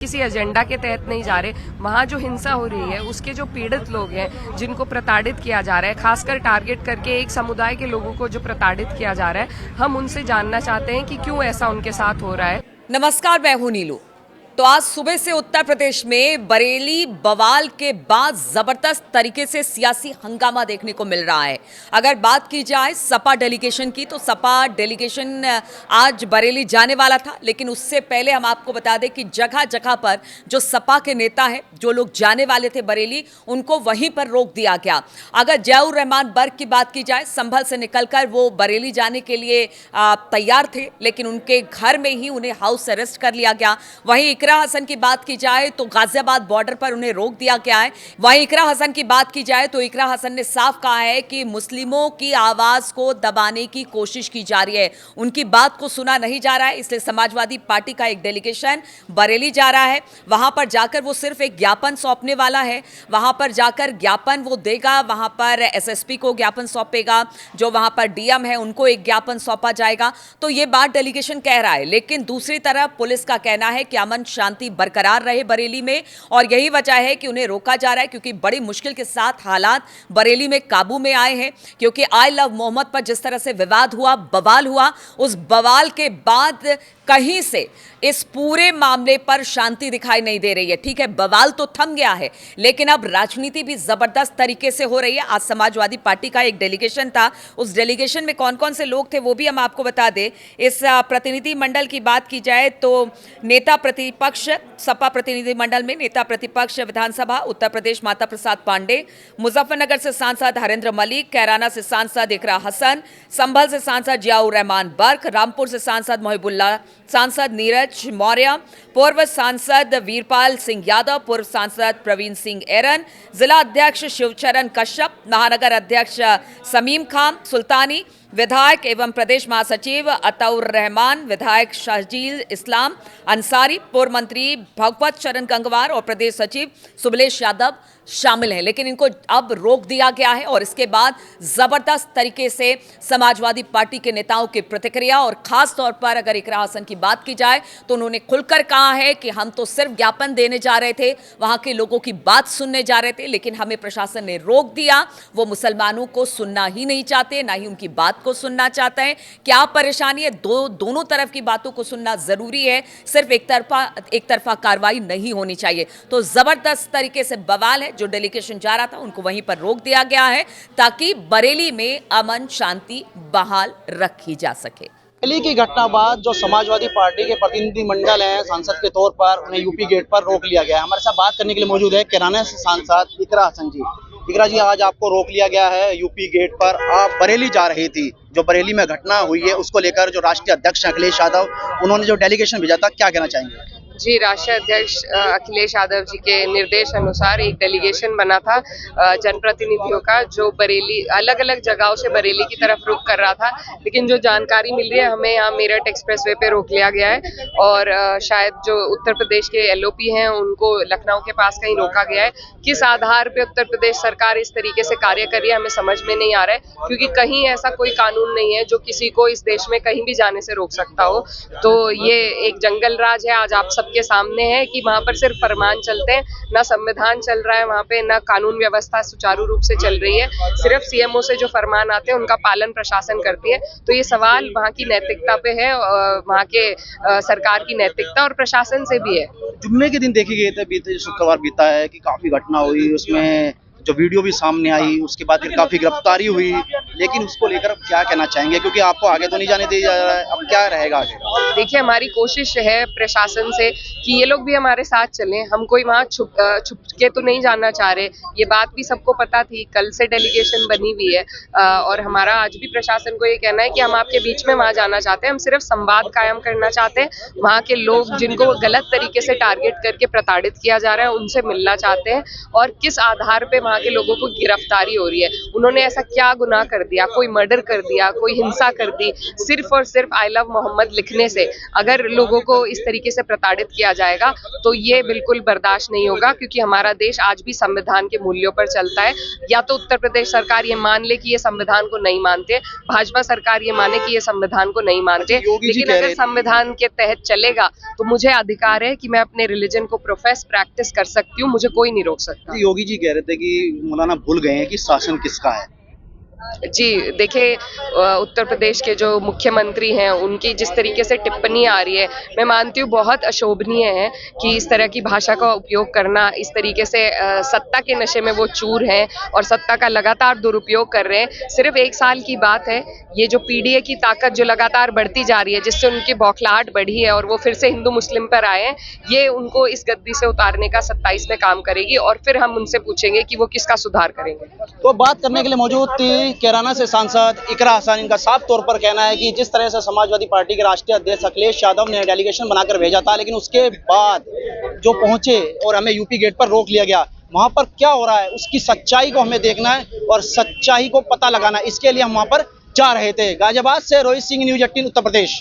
किसी एजेंडा के तहत नहीं जा रहे। वहाँ जो हिंसा हो रही है उसके जो पीड़ित लोग हैं जिनको प्रताड़ित किया जा रहा है, खासकर टारगेट करके एक समुदाय के लोगों को जो प्रताड़ित किया जा रहा है, हम उनसे जानना चाहते हैं कि क्यों ऐसा उनके साथ हो रहा है। नमस्कार, मैं हूं नीलू। तो आज सुबह से उत्तर प्रदेश में बरेली बवाल के बाद जबरदस्त तरीके से सियासी हंगामा देखने को मिल रहा है। अगर बात की जाए सपा डेलीगेशन की, तो सपा डेलीगेशन आज बरेली जाने वाला था, लेकिन उससे पहले हम आपको बता दें कि जगह जगह पर जो सपा के नेता हैं, जो लोग जाने वाले थे बरेली, उनको वहीं पर रोक दिया गया। अगर जियाउर रहमान बर्क की बात की जाए, संभल से निकलकर वो बरेली जाने के लिए तैयार थे, लेकिन उनके घर में ही उन्हें हाउस अरेस्ट कर लिया गया। वहीं इकरा हसन की बात की जाए तो गाजियाबाद बॉर्डर पर उन्हें रोक दिया गया है। वहीं इकरा हसन की बात की जाए तो इकरा हसन ने साफ कहा है कि मुस्लिमों की आवाज को दबाने की कोशिश की जा रही है, उनकी बात को सुना नहीं जा रहा है। इसलिए समाजवादी पार्टी का एक डेलीगेशन बरेली जा रहा है। वहां पर जाकर वो सिर्फ एक ज्ञापन सौंपने वाला है। वहां पर जाकर ज्ञापन वो देगा, वहां पर एसएसपी को ज्ञापन सौंपेगा, जो वहां पर डीएम है उनको एक ज्ञापन सौंपा जाएगा। तो ये बात डेलीगेशन कह रहा है, लेकिन दूसरी तरफ पुलिस का कहना है कि अमन शांति बरकरार रहे बरेली में, और यही वजह है कि उन्हें रोका जा रहा है, क्योंकि बड़ी मुश्किल के साथ हालात बरेली में काबू में आए हैं। क्योंकि आई लव मोहम्मद पर जिस तरह से विवाद हुआ, बवाल हुआ, उस बवाल के बाद कहीं से इस पूरे मामले पर शांति दिखाई नहीं दे रही है। ठीक है, बवाल तो थम गया है, लेकिन अब राजनीति भी जबरदस्त तरीके से हो रही है। आज समाजवादी पार्टी का एक डेलीगेशन था, उस डेलीगेशन में कौन कौन से लोग थे वो भी हम आपको बता दें। इस प्रतिनिधि मंडल की बात की जाए तो नेता प्रतिपक्ष सपा प्रतिनिधि मंडल में नेता प्रतिपक्ष विधानसभा उत्तर प्रदेश माता प्रसाद पांडे, मुजफ्फरनगर से सांसद हरेंद्र मलिक, कैराना से सांसद इकरा हसन, संभल से सांसद जियाउर रहमान बर्क, रामपुर से सांसद मोहिबुल्ला, सांसद नीरज मौर्य, पूर्व सांसद वीरपाल सिंह यादव, पूर्व सांसद प्रवीण सिंह एरन, जिला अध्यक्ष शिवचरण कश्यप, महानगर अध्यक्ष समीम खान सुल्तानी, विधायक एवं प्रदेश महासचिव अतउर रहमान, विधायक शाहजील इस्लाम अंसारी, पूर्व मंत्री भगवत शरण गंगवार और प्रदेश सचिव सुबलेश यादव शामिल हैं। लेकिन इनको अब रोक दिया गया है, और इसके बाद जबरदस्त तरीके से समाजवादी पार्टी के नेताओं की प्रतिक्रिया, और खास तौर पर अगर इकरा हसन की बात की जाए तो उन्होंने खुलकर कहा है कि हम तो सिर्फ ज्ञापन देने जा रहे थे, वहां के लोगों की बात सुनने जा रहे थे, लेकिन हमें प्रशासन ने रोक दिया। वो मुसलमानों को सुनना ही नहीं चाहते, ना ही उनकी बात को सुनना चाहते हैं। क्या परेशानी है? दोनों तरफ की बातों को सुनना जरूरी है, सिर्फ एक तरफा कार्रवाई नहीं होनी चाहिए। तो जबरदस्त तरीके से बवाल है। जो डेलीगेशन जा रहा था उनको वहीं पर रोक दिया गया है, ताकि बरेली में अमन शांति बहाल रखी जा सके। बरेली की घटना बाद जो समाजवादी पार्टी के प्रतिनिधि मंडल हैं, सांसद के तौर पर उन्हें यूपी गेट पर रोक लिया गया है। हमारे साथ बात करने के लिए मौजूद है कैराना से सांसद इकरा हसन जी। इकरा जी, आज आपको रोक लिया गया है यूपी गेट पर, आप बरेली जा रही थी। जो बरेली में घटना हुई है उसको लेकर जो राष्ट्रीय अध्यक्ष अखिलेश यादव, उन्होंने जो डेलीगेशन भेजा था, क्या कहना चाहेंगे? जी, राष्ट्रीय अध्यक्ष अखिलेश यादव जी के निर्देश अनुसार एक डेलीगेशन बना था जनप्रतिनिधियों का, जो बरेली अलग अलग जगहों से बरेली की तरफ रुख कर रहा था। लेकिन जो जानकारी मिल रही है हमें, यहाँ मेरठ एक्सप्रेसवे पे रोक लिया गया है, और शायद जो उत्तर प्रदेश के एलओपी हैं उनको लखनऊ के पास कहीं रोका गया है। किस आधार पे उत्तर प्रदेश सरकार इस तरीके से कार्य कर रही है हमें समझ में नहीं आ रहा है, क्योंकि कहीं ऐसा कोई कानून नहीं है जो किसी को इस देश में कहीं भी जाने से रोक सकता हो। तो ये एक जंगल राज है, आज आप सबके सामने है कि वहां पर सिर्फ फरमान चलते हैं, ना संविधान चल रहा है वहां पे, ना कानून व्यवस्था सुचारू रूप से चल रही है। सिर्फ सीएमओ से जो फरमान आते हैं उनका पालन प्रशासन करती है। तो ये सवाल वहां की नैतिकता पे है, वहां के सरकार की नैतिकता और प्रशासन से भी है। जुम्मे के दिन देखी गई थे, बीते शुक्रवार बीता है कि काफी घटना हुई, उसमें जो वीडियो भी सामने आई, उसके बाद फिर काफी गिरफ्तारी हुई, लेकिन उसको लेकर क्या कहना चाहेंगे? क्योंकि आपको आगे तो नहीं जाने दिया जा रहा है, अब क्या रहेगा आगे? देखिए, हमारी कोशिश है प्रशासन से कि ये लोग भी हमारे साथ चलें। हम कोई वहाँ छुप के तो नहीं जाना चाह रहे, ये बात भी सबको पता थी, कल से डेलीगेशन बनी हुई है, और हमारा आज भी प्रशासन को ये कहना है कि हम आपके बीच में वहाँ जाना चाहते हैं। हम सिर्फ संवाद कायम करना चाहते हैं। वहाँ के लोग जिनको गलत तरीके से टारगेट करके प्रताड़ित किया जा रहा है उनसे मिलना चाहते हैं, और किस आधार पे वहाँ के लोगों को गिरफ्तारी हो रही है। उन्होंने ऐसा क्या गुनाह कर दिया, कोई मर्डर कर दिया, कोई हिंसा कर दी, सिर्फ और सिर्फ आई लव मोहम्मद लिखने से अगर लोगों को इस तरीके से प्रताड़ित किया जाएगा तो ये बिल्कुल बर्दाश्त नहीं होगा, क्योंकि हमारा देश आज भी संविधान के मूल्यों पर चलता है। या तो उत्तर प्रदेश सरकार ये मान ले कि ये संविधान को नहीं मानते, भाजपा सरकार ये माने कि ये संविधान को नहीं मानते, लेकिन अगर संविधान के तहत चलेगा तो मुझे अधिकार है कि मैं अपने रिलीजन को प्रोफेस प्रैक्टिस कर सकती हूँ, मुझे कोई नहीं रोक सकता। योगी जी कह रहे थे कि मौलाना भूल गए हैं कि शासन किसका है। जी देखिए, उत्तर प्रदेश के जो मुख्यमंत्री हैं उनकी जिस तरीके से टिप्पणी आ रही है, मैं मानती हूँ बहुत अशोभनीय है कि इस तरह की भाषा का उपयोग करना, इस तरीके से सत्ता के नशे में वो चूर हैं और सत्ता का लगातार दुरुपयोग कर रहे हैं। सिर्फ 1 साल की बात है, ये जो पीडीए की ताकत जो लगातार बढ़ती जा रही है, जिससे उनकी बौखलाहट बढ़ी है और वो फिर से हिंदू मुस्लिम पर आए हैं, ये उनको इस गद्दी से उतारने का 27 में काम करेगी और फिर हम उनसे पूछेंगे कि वो किसका सुधार करेंगे। तो बात करने के लिए मौजूद थी कैराना से सांसद इकरा हसन। इनका साफ तौर पर कहना है कि जिस तरह से समाजवादी पार्टी के राष्ट्रीय अध्यक्ष अखिलेश यादव ने डेलीगेशन बनाकर भेजा था, लेकिन उसके बाद जो पहुंचे और हमें यूपी गेट पर रोक लिया गया, वहां पर क्या हो रहा है उसकी सच्चाई को हमें देखना है और सच्चाई को पता लगाना है। इसके लिए हम वहां पर जा रहे थे। गाजियाबाद से रोहित सिंह, न्यूज़ 18 उत्तर प्रदेश।